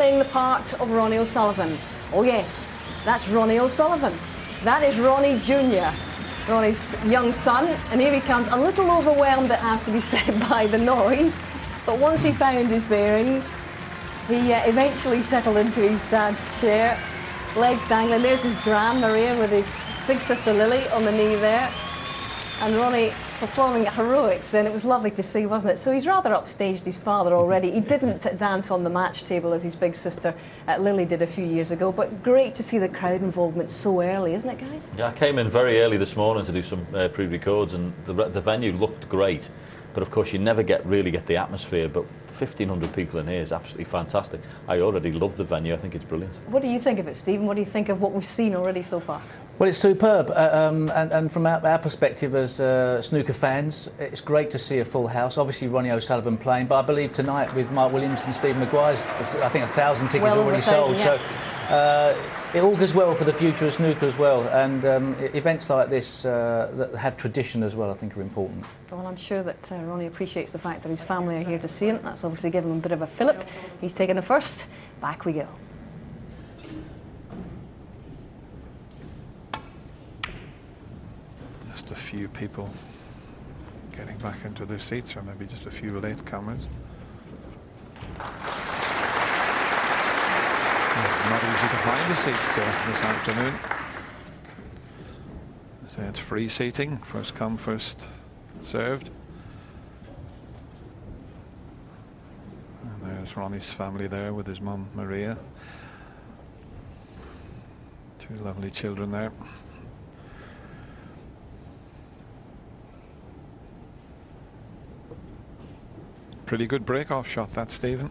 Playing the part of Ronnie O'Sullivan. Oh yes, that's Ronnie O'Sullivan. That is Ronnie Jr., Ronnie's young son, and here he comes, a little overwhelmed, it has to be said, by the noise, but once he found his bearings, he eventually settled into his dad's chair, legs dangling. There's his gran, Maria, with his big sister Lily on the knee there, and Ronnie performing heroics then. It was lovely to see, wasn't it? So he's rather upstaged his father already. He didn't dance on the match table as his big sister Lily did a few years ago, but great to see the crowd involvement so early, isn't it, guys? Yeah, I came in very early this morning to do some pre-records, and the venue looked great, but of course you never really get the atmosphere, but 1,500 people in here is absolutely fantastic. I already love the venue. I think it's brilliant. What do you think of it, Stephen? What do you think of what we've seen already so far? Well, it's superb, and from our perspective as snooker fans, it's great to see a full house. Obviously, Ronnie O'Sullivan playing, but I believe tonight with Mark Williams and Stephen Maguire's, I think 1,000 tickets already sold. Yeah. So it all goes well for the future of snooker as well, and events like this that have tradition as well, I think, are important. Well, I'm sure that Ronnie appreciates the fact that his family are here to see him. That's obviously given him a bit of a fillip. He's taken the first. Back we go. Just a few people getting back into their seats, or maybe just a few late comers. Not easy to find a seat this afternoon. So it's free seating, first come, first served. And there's Ronnie's family there with his mum Maria. Two lovely children there. Pretty good break-off shot, that, Stephen.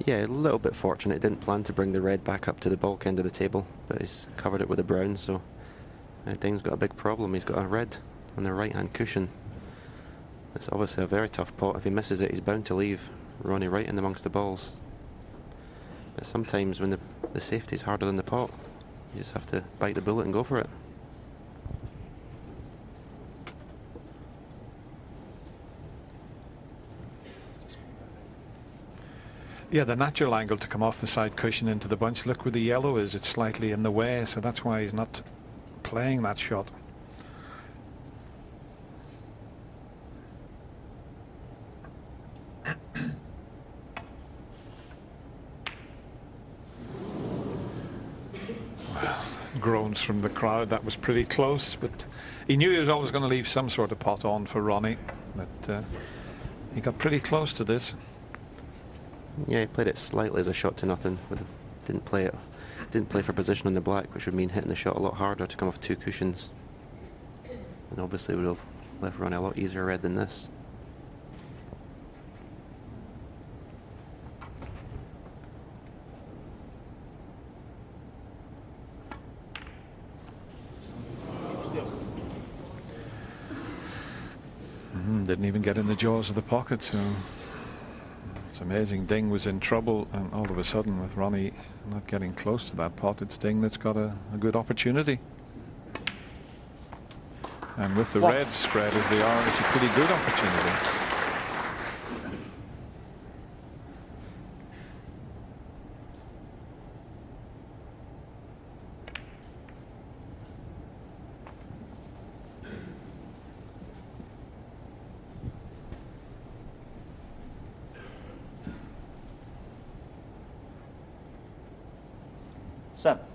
Yeah, a little bit fortunate. Didn't plan to bring the red back up to the bulk end of the table, but he's covered it with a brown, so Ding's got a big problem. He's got a red on the right-hand cushion. It's obviously a very tough pot. If he misses it, he's bound to leave Ronnie right in amongst the balls. But sometimes when the safety's harder than the pot, you just have to bite the bullet and go for it. Yeah, the natural angle to come off the side cushion into the bunch. Look where the yellow is. It's slightly in the way, so that's why he's not playing that shot. Well, groans from the crowd. That was pretty close, but he knew he was always going to leave some sort of pot on for Ronnie. But he got pretty close to this. Yeah, he played it slightly as a shot to nothing, but didn't play for position on the black, which would mean hitting the shot a lot harder to come off two cushions. And obviously would have left Ronnie a lot easier red than this. Didn't even get in the jaws of the pocket, so it's amazing. Ding was in trouble, and all of a sudden, with Ronnie not getting close to that pot, it's Ding that's got a good opportunity. And with the reds spread as they are, it's a pretty good opportunity. Seven.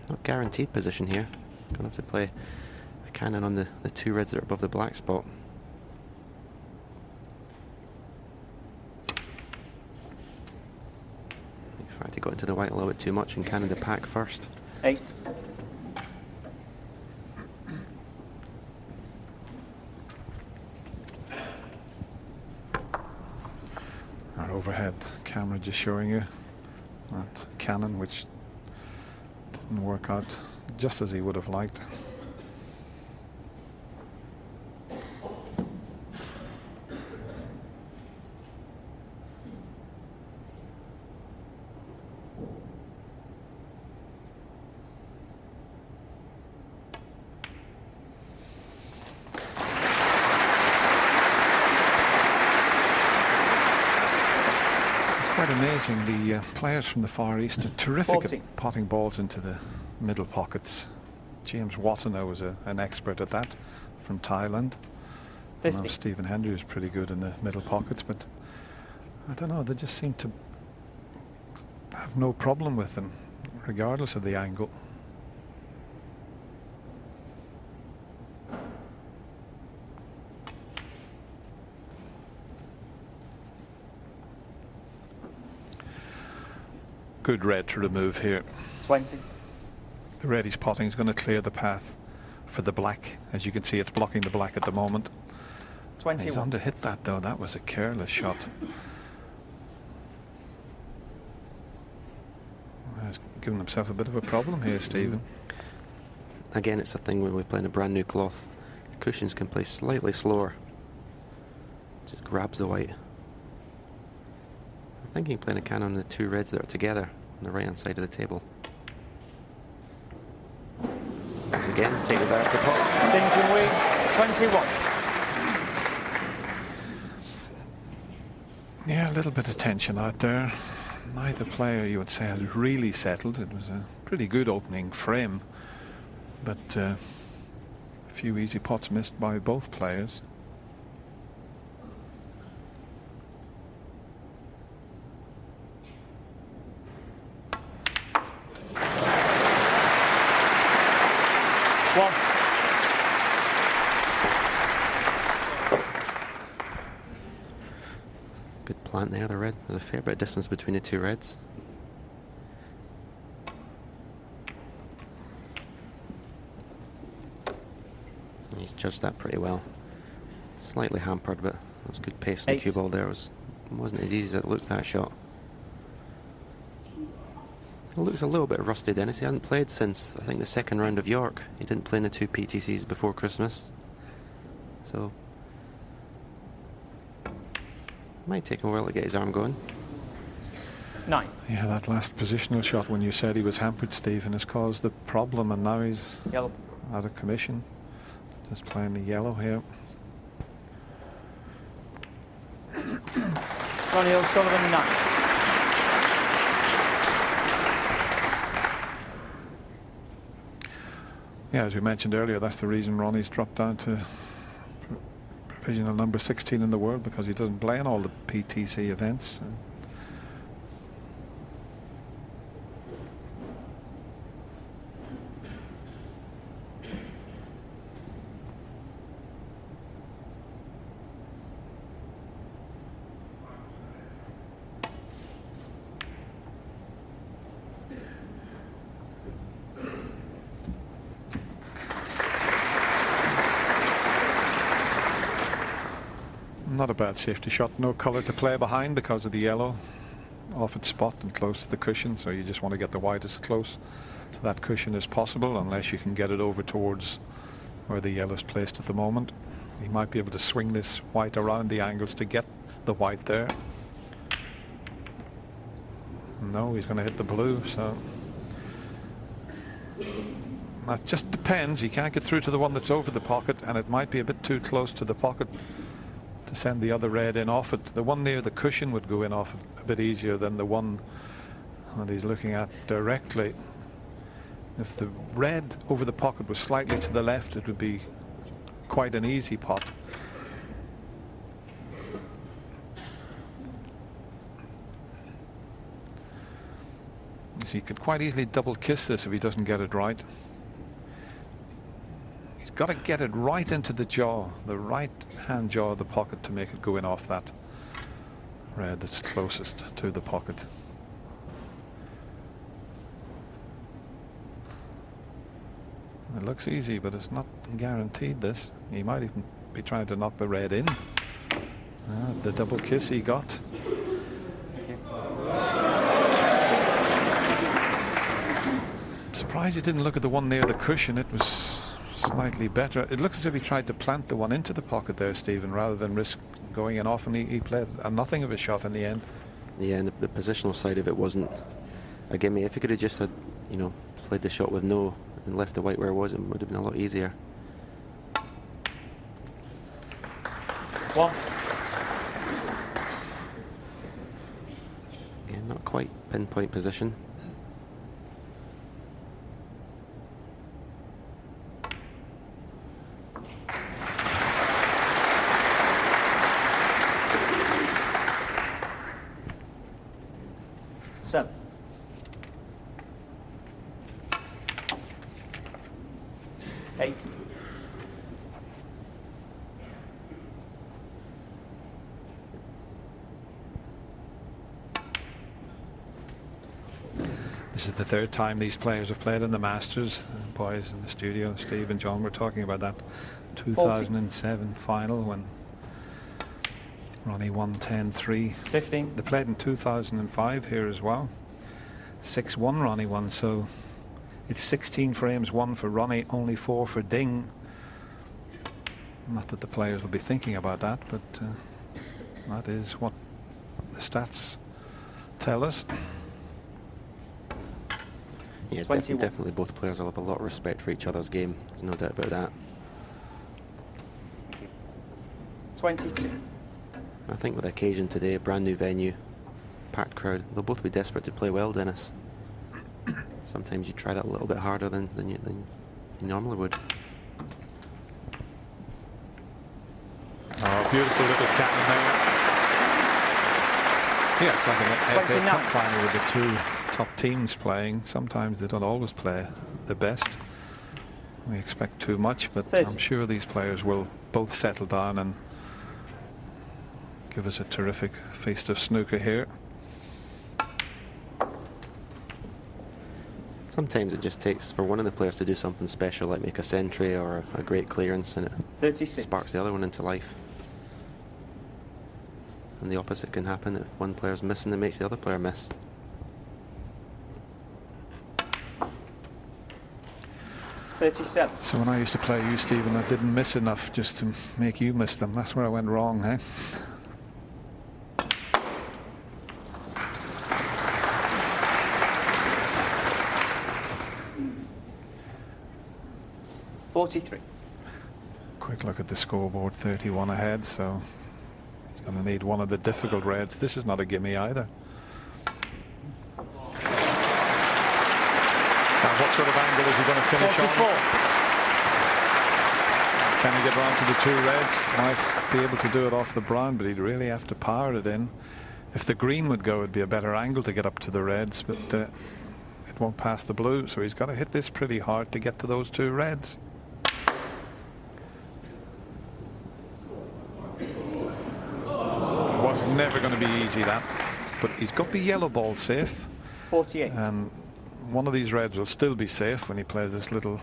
Not guaranteed position here. Gonna have to play a cannon on the two reds that are above the black spot. In fact, he got into the white a little bit too much and cannoned the pack first. 8. Our overhead camera just showing you that cannon, which didn't work out just as he would have liked. amazing. The players from the Far East are terrific 14. at potting balls into the middle pockets. James Watanabe was an expert at that from Thailand. 50. Now Stephen Hendry was pretty good in the middle pockets, but I don't know, they just seem to have no problem with them, regardless of the angle. Good red to remove here. 20. The red he's potting is going to clear the path for the black. As you can see, it's blocking the black at the moment. 21. He's underhit that though. That was a careless shot. He's giving himself a bit of a problem here, Stephen. Again, it's a thing when we play in a brand new cloth. The cushions can play slightly slower. Just grabs the white. I'm thinking playing a can on the two reds that are together on the right hand side of the table. Once again, take his eye off the pot. Ding Junhui, 21. Yeah, a little bit of tension out there. Neither player, you would say, has really settled. It was a pretty good opening frame, but a few easy pots missed by both players. One. Good plant there, the red. There's a fair bit of distance between the two reds. He's judged that pretty well. Slightly hampered, but it was good pace in the cue ball there. It wasn't as easy as it looked, that shot. It looks a little bit rusty, Dennis. He hadn't played since, I think, the second round of York. He didn't play in the two PTCs before Christmas. So might take him a while to get his arm going. 9. Yeah, that last positional shot when you said he was hampered, Stephen, has caused the problem, and now he's Yellow. out of commission. Just playing the yellow here. Ronnie O'Sullivan, 9. Yeah, as we mentioned earlier, that's the reason Ronnie's dropped down to provisional number 16 in the world, because he doesn't play in all the PTC events. Not a bad safety shot. No colour to play behind because of the yellow off its spot and close to the cushion, so you just want to get the white as close to that cushion as possible, unless you can get it over towards where the yellow is placed at the moment. He might be able to swing this white around the angles to get the white there. No, he's going to hit the blue, so that just depends. He can't get through to the one that's over the pocket, and it might be a bit too close to the pocket to send the other red in off it. The one near the cushion would go in off it a bit easier than the one that he's looking at directly. If the red over the pocket was slightly to the left, it would be quite an easy pot. So he could quite easily double kiss this if he doesn't get it right. Got to get it right into the jaw, the right hand jaw of the pocket, to make it go in off that red that's closest to the pocket. It looks easy, but it's not guaranteed this. He might even be trying to knock the red in. The double kiss he got. Surprised you didn't look at the one near the cushion. It was slightly better. It looks as if he tried to plant the one into the pocket there, Stephen, rather than risk going in off, and he played a nothing of a shot in the end. Yeah, and the positional side of it wasn't a gimme. If he could have just had, you know, played the shot with no and left the white where it was, it would have been a lot easier. 1. quite pinpoint position. Seven. Eight. This is the third time these players have played in the Masters. The boys in the studio, Steve and John, were talking about that 2007 final when Ronnie won 10-3. 15. They played in 2005 here as well. 6-1 Ronnie won, so it's 16 frames, 1 for Ronnie, only 4 for Ding. Not that the players will be thinking about that, but that is what the stats tell us. Yeah, 21. definitely both players will have a lot of respect for each other's game. There's no doubt about that. 22. I think with the occasion today, a brand new venue, packed crowd, they'll both be desperate to play well, Dennis. Sometimes you try that a little bit harder than you normally would. Oh, beautiful little cannon there. Yeah, it's like an FA Cup final with the two top teams playing. Sometimes they don't always play the best. We expect too much, but 30. I'm sure these players will both settle down and give us a terrific feast of snooker here. Sometimes it just takes for one of the players to do something special, like make a century or a great clearance, and it 36. sparks the other one into life. And the opposite can happen, if one player's missing, it makes the other player miss. So when I used to play you, Stephen, I didn't miss enough just to make you miss them. That's where I went wrong, eh? Quick look at the scoreboard, 31 ahead, so he's going to need one of the difficult reds. This is not a gimme either. Now, what sort of angle is he going to finish 44. on? Can he get round to the two reds? Might be able to do it off the brown, but he'd really have to power it in. If the green would go, it'd be a better angle to get up to the reds, but it won't pass the blue, so he's got to hit this pretty hard to get to those two reds. Was never going to be easy, that, but he's got the yellow ball safe. 48. And one of these reds will still be safe when he plays this little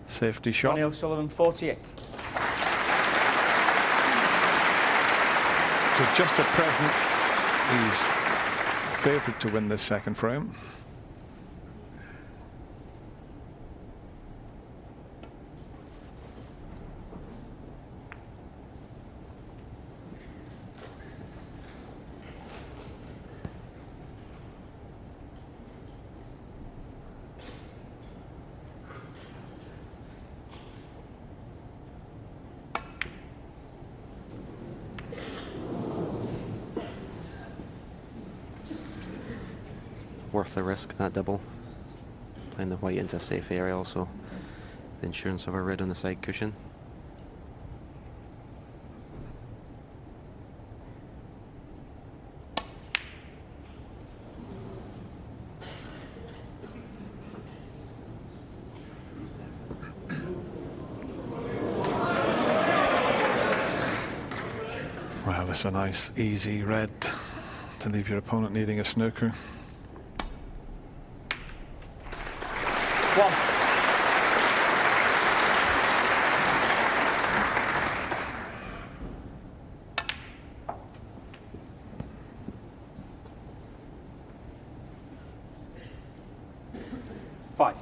safety shot. Ronnie O'Sullivan, 48. So just at present, he's favourite to win this second frame. Worth the risk, that double. Playing the white into a safe area, also the insurance of a red on the side cushion. Well, it's a nice, easy red to leave your opponent needing a snooker. 1. Five.